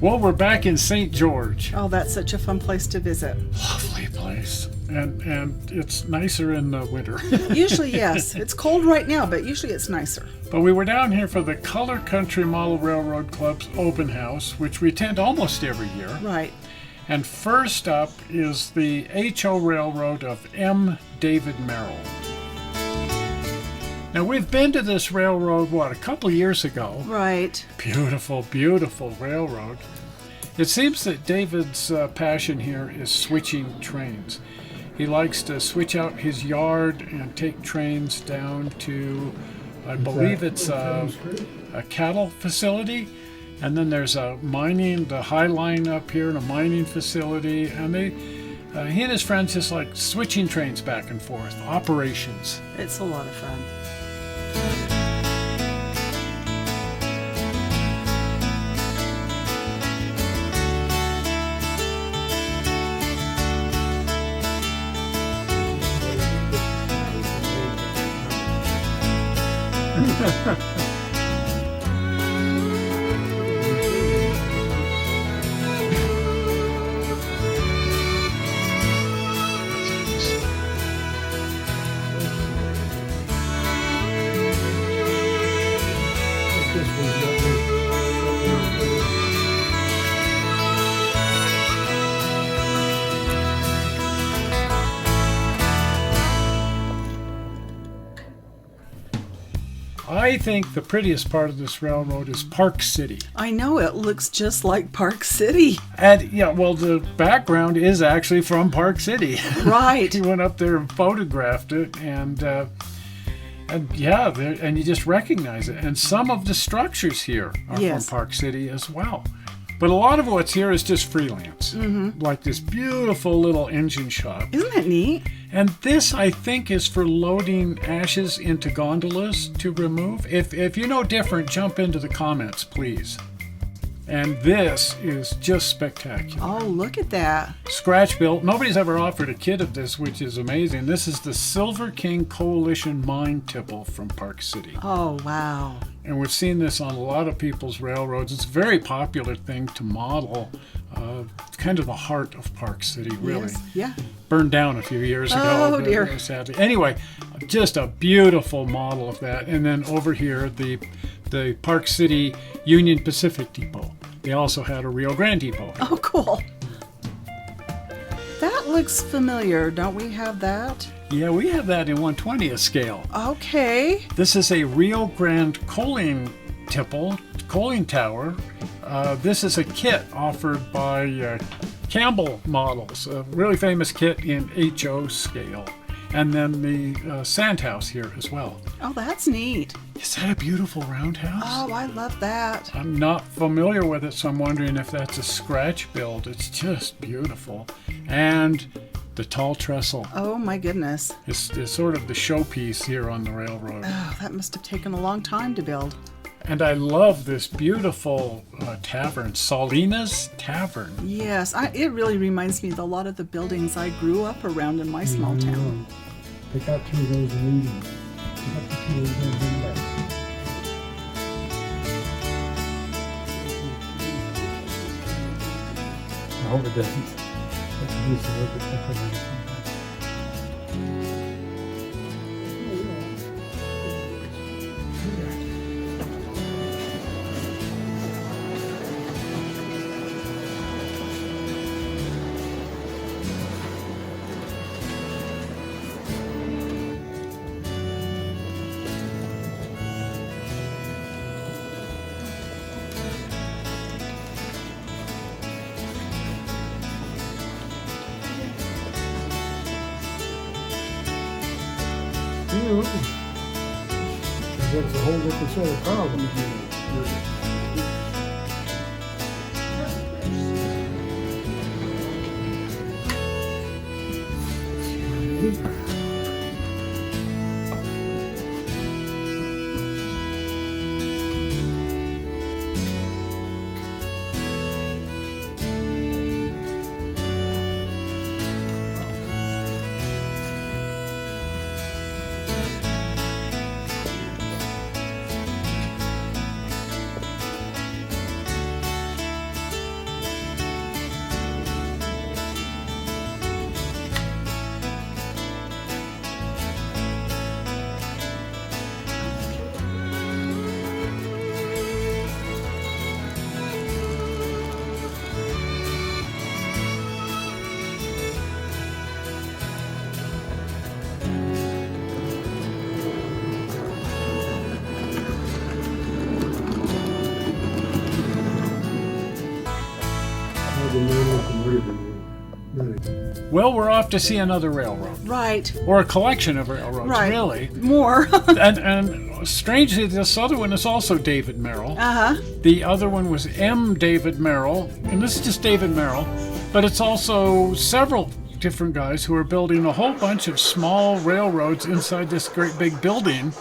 Well, we're back in St. George. Oh, that's such a fun place to visit. Lovely place. And it's nicer in the winter. Usually, yes. It's cold right now, but usually it's nicer. But we were down here for the Color Country Model Railroad Club's open house, which we attend almost every year. Right. And first up is the HO Railroad of M. David Merrill. Now, we've been to this railroad, a couple years ago. Right. Beautiful, beautiful railroad. It seems that David's passion here is switching trains. He likes to switch out his yard and take trains down to, I believe it's a cattle facility. And then there's the High Line up here, and a mining facility. And he and his friends just like switching trains back and forth, operations. It's a lot of fun. I think the prettiest part of this railroad is Park City. I know, it looks just like Park City. And yeah, well, the background is actually from Park City. Right. He went up there and photographed it, and you just recognize it. And some of the structures here are Yes. from Park City as well. But a lot of what's here is just freelance, like this beautiful little engine shop. Isn't that neat? And this, I think, is for loading ashes into gondolas to remove. If you know different, jump into the comments, please. And this is just spectacular. Oh, look at that. Scratch built. Nobody's ever offered a kit of this, which is amazing. This is the Silver King Coalition mine tipple from Park City. Oh, wow. And we've seen this on a lot of people's railroads. It's a very popular thing to model. Kind of the heart of Park City, really. Yes. Yeah. Burned down a few years ago. Oh, dear. Sadly. Anyway, just a beautiful model of that. And then over here, the Park City Union Pacific Depot. They also had a Rio Grande Depot. Oh, cool. That looks familiar. Don't we have that? Yeah, we have that in 1/20th scale. Okay. This is a Rio Grande coaling tower. This is a kit offered by Campbell Models, a really famous kit in HO scale. And then the sand house here as well. Oh, that's neat. Is that a beautiful roundhouse? Oh, I love that. I'm not familiar with it, so I'm wondering if that's a scratch build. It's just beautiful. And the tall trestle. Oh, my goodness. It's sort of the showpiece here on the railroad. Oh, that must have taken a long time to build. And I love this beautiful tavern, Salina's Tavern. Yes, it really reminds me of a lot of the buildings I grew up around in my small town. Pick out two of those and eat them. Pick out the two of those and bring back. I hope it doesn't. It's used to look at something. That's a whole different set of problems. Well, we're off to see another railroad, Right. or a collection of railroads, Right. really. More. And strangely, this other one is also David Merrill. Uh-huh. The other one was M. David Merrill, and this is just David Merrill, but it's also several different guys who are building a whole bunch of small railroads inside this great big building.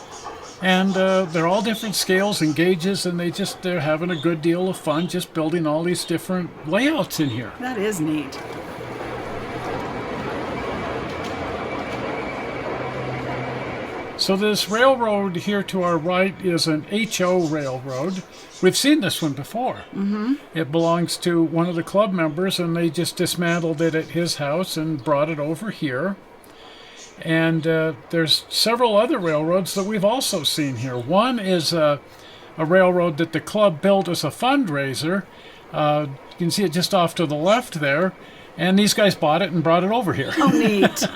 And they're all different scales and gauges, and they're having a good deal of fun just building all these different layouts in here. That is neat. So this railroad here to our right is an HO railroad. We've seen this one before. Mm-hmm. It belongs to one of the club members, and they just dismantled it at his house and brought it over here. And there's several other railroads that we've also seen here. One is a railroad that the club built as a fundraiser. You can see it just off to the left there. And these guys bought it and brought it over here. Oh, neat.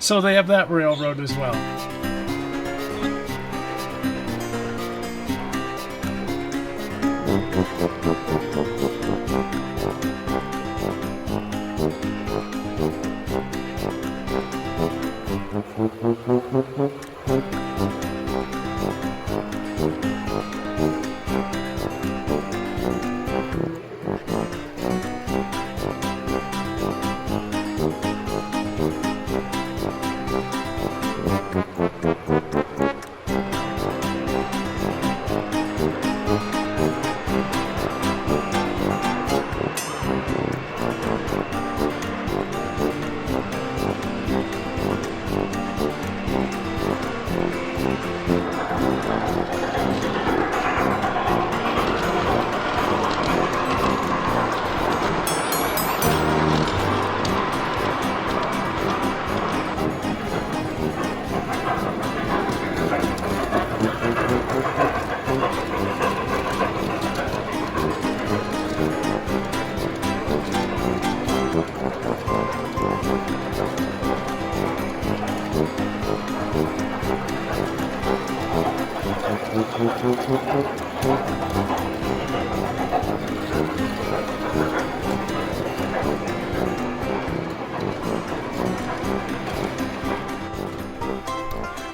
So they have that railroad as well.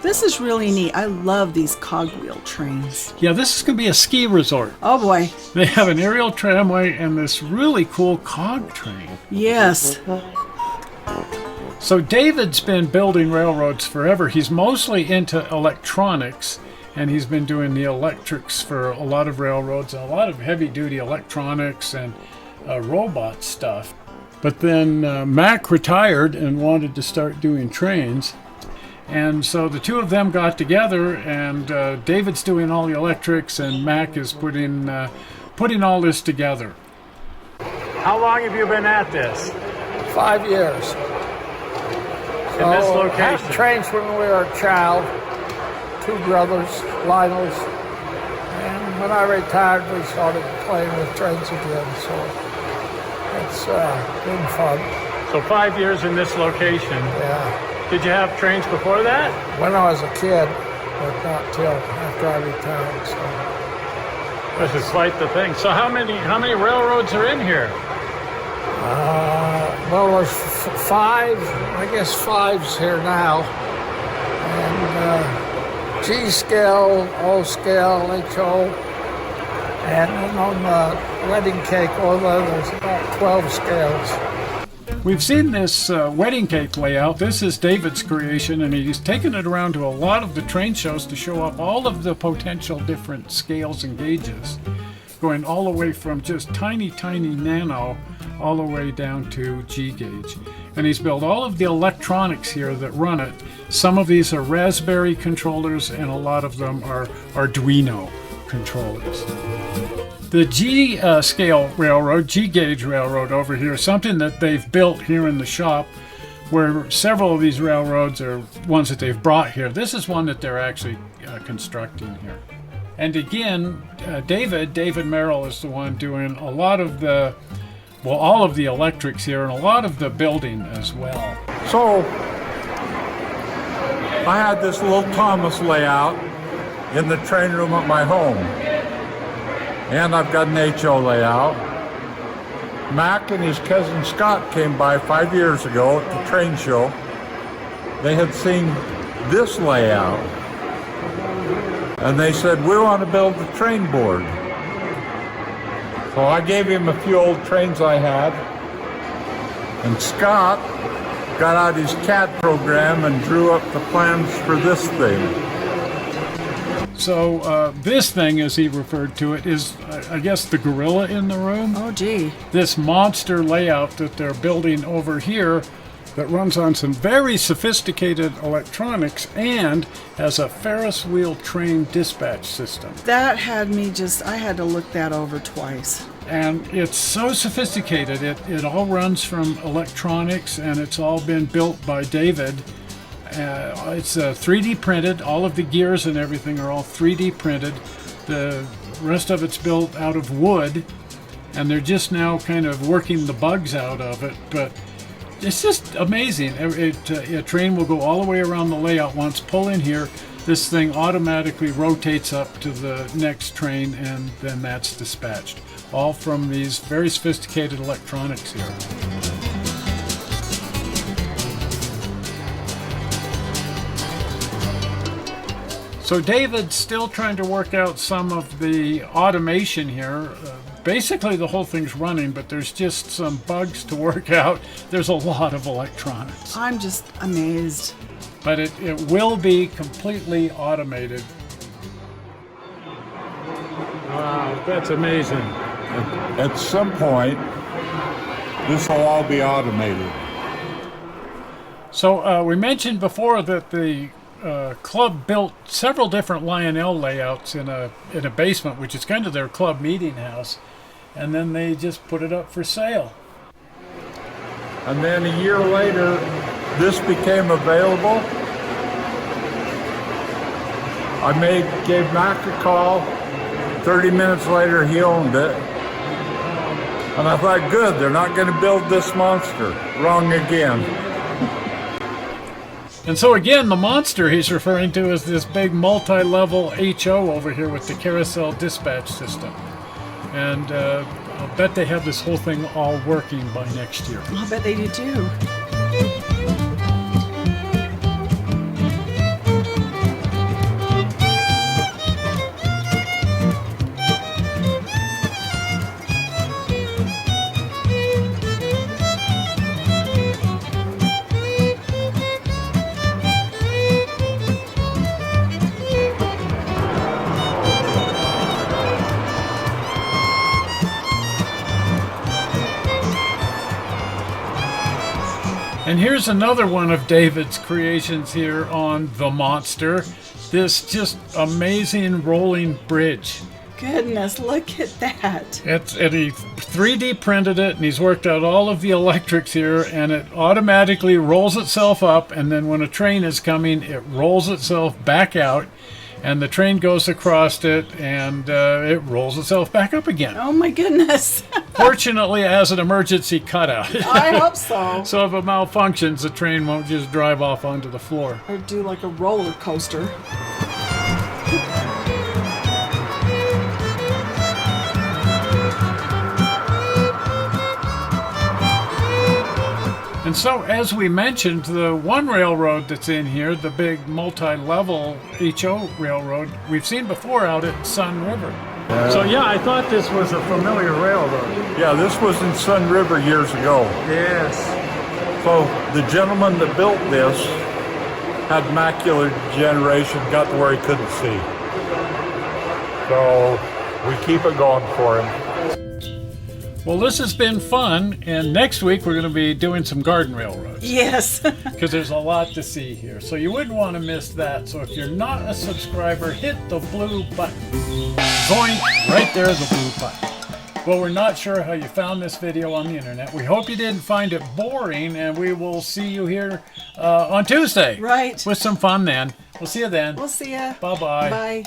This is really neat. I love these cogwheel trains. Yeah, this is going to be a ski resort. Oh boy. They have an aerial tramway and this really cool cog train. Yes. So David's been building railroads forever. He's mostly into electronics, and he's been doing the electrics for a lot of railroads and a lot of heavy-duty electronics and robot stuff. But then Mac retired and wanted to start doing trains. And so the two of them got together, and David's doing all the electrics, and Mac is putting all this together. How long have you been at this? 5 years. In this location? Had trains when we were a child. 2 brothers, Lionels. And when I retired, we started playing with trains again. So it's been fun. So 5 years in this location. Yeah. Did you have trains before that? When I was a kid, but not till after I retired. So This is quite the thing. So how many railroads are in here? well, there's 5. I guess 5's here now. And G scale, O scale, HO. And then on the wedding cake order, there's about 12 scales. We've seen this wedding cake layout. This is David's creation, and he's taken it around to a lot of the train shows to show off all of the potential different scales and gauges, going all the way from just tiny Nano all the way down to G gauge. And he's built all of the electronics here that run it. Some of these are Raspberry controllers, and a lot of them are Arduino controllers. The G scale railroad, G gauge railroad over here, something that they've built here in the shop, where several of these railroads are ones that they've brought here. This is one that they're actually constructing here. And again, David Merrill is the one doing a lot of all of the electrics here and a lot of the building as well. So I had this little Thomas layout in the train room at my home. And I've got an HO layout. Mac and his cousin Scott came by 5 years ago at the train show. They had seen this layout, and they said, we want to build the train board. So I gave him a few old trains I had, and Scott got out his CAD program and drew up the plans for this thing. So this thing, as he referred to it, is, I guess, the gorilla in the room. Oh, gee. This monster layout that they're building over here that runs on some very sophisticated electronics and has a Ferris wheel train dispatch system. That had me I had to look that over twice. And it's so sophisticated. It all runs from electronics, and it's all been built by David. It's 3D printed. All of the gears and everything are all 3D printed. The rest of it's built out of wood, and they're just now kind of working the bugs out of it. But it's just amazing. A train will go all the way around the layout once. Pull in here. This thing automatically rotates up to the next train, and then that's dispatched. All from these very sophisticated electronics here. So David's still trying to work out some of the automation here. Basically the whole thing's running, but there's just some bugs to work out. There's a lot of electronics. I'm just amazed. But it will be completely automated. Wow, that's amazing. At some point, this will all be automated. So we mentioned before that the club built several different Lionel layouts in a basement, which is kind of their club meeting house, and then they just put it up for sale. And then a year later, this became available. Gave Mac a call. 30 minutes later, he owned it. And I thought, good, they're not going to build this monster. Wrong again. And so again, the monster he's referring to is this big multi-level HO over here with the carousel dispatch system. And I'll bet they have this whole thing all working by next year. I'll bet they do too. And here's another one of David's creations here on the monster. This just amazing rolling bridge. Goodness, look at that. And he 3D printed it, and he's worked out all of the electrics here, and it automatically rolls itself up, and then when a train is coming, it rolls itself back out, and the train goes across it, and it rolls itself back up again. Oh my goodness. Fortunately, it has an emergency cutout. I hope so. So if it malfunctions, the train won't just drive off onto the floor. Or do like a roller coaster. And so, as we mentioned, the one railroad that's in here, the big multi-level HO railroad, we've seen before out at Sun River. So yeah, I thought this was a familiar railroad. Yeah, this was in Sun River years ago. Yes. So the gentleman that built this had macular degeneration, got to where he couldn't see. So we keep it going for him. Well, this has been fun, and next week we're going to be doing some garden railroads. Yes. Because there's a lot to see here. So you wouldn't want to miss that. So if you're not a subscriber, hit the blue button. Boing! Right there, the blue button. Well, we're not sure how you found this video on the internet. We hope you didn't find it boring, and we will see you here on Tuesday. Right. With some fun then. We'll see you then. We'll see ya. Bye-bye. Bye.